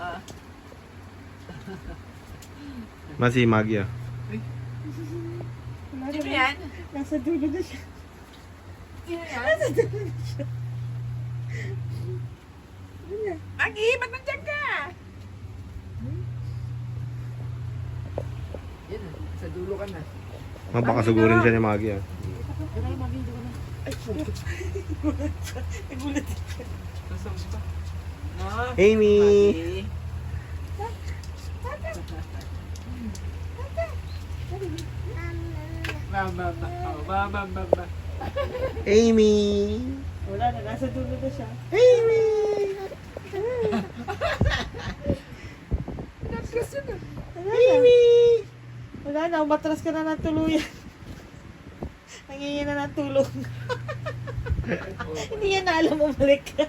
Ah. Masimag yun. Sino yan? Nasa dulo na siya. Sino yan? Nasa dulo na siya. Magi, ba't nandiyan ka? Yan, sa dulo ka na. Mapakasugurin siya ni Maggie ah. Ay, Magi, doon ka na. Ay, nagulat siya. Nagulat siya. Sasam pa. No? Amy! Magi. Mama. Oh, mama. Amy! Wala na, nasa dulo na siya. Amy! Amy! Wala na, umatras ka na ng tuluyan. Nangingi na ng tulong. Hindi yan na alam umalik ka.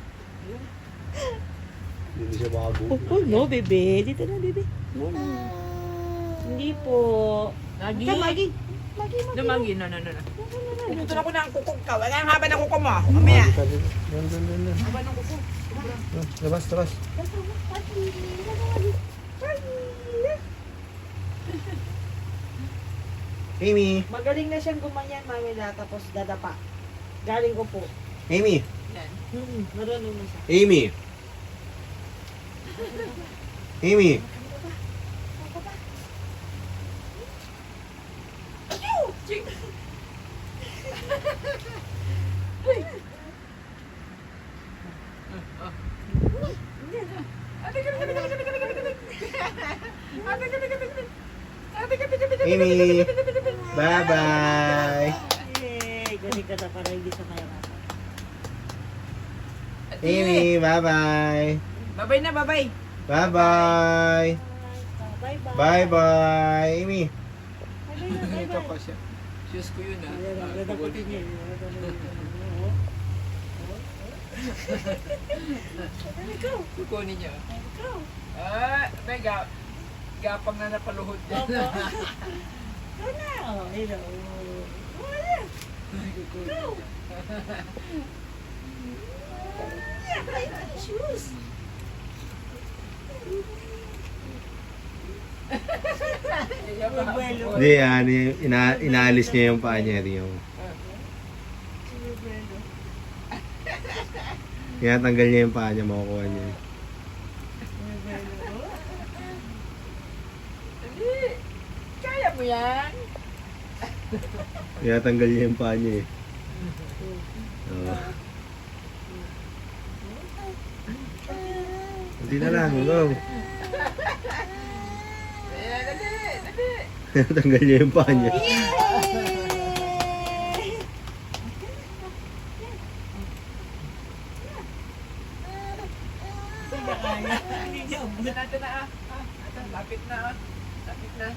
Hindi siya makabuo. Oh, no, bebe. Dito na, bebe. Hindi po. Magi. Ka, Magi. Magi. No, Magi. No. Pinuto na ko na ang kukong ka. Wala ang haba ng kukong mo. Mamaya. Doon. Haba ng kukong. Labas. Amy! Magaling na siyang gumanyan, mamila, tapos dadapa. Galing ko po. Amy! Yan. Marunong na siya. Amy! Amy! Ching. Amy! Bye-bye! Yay! Galing ka na para hindi sa kaya nasa. Amy! Bye-bye! Babay na, babay. Bye-bye! Bye-bye. Bye-bye! Amy! Ito pa siya. Shoes ko yun ah. Kukunin niya. Kukunin niya. Ah, may gapang na napaluhod yan. Wala. Oh, hello. Wala. Kukunin niya. Yeah, I like shoes. Hindi yan, inaalis niya yung paa niya. Yung... Tinatanggal niya yung paa niya, makukuha niya. Hindi. Kaya mo yan. Tinatanggal niya yung paa niya eh. Oo. Hindi na lang, go. Ayan, dali. Tinatanggal niya yung paa niya. Ito na. Lapit na. Lapit na.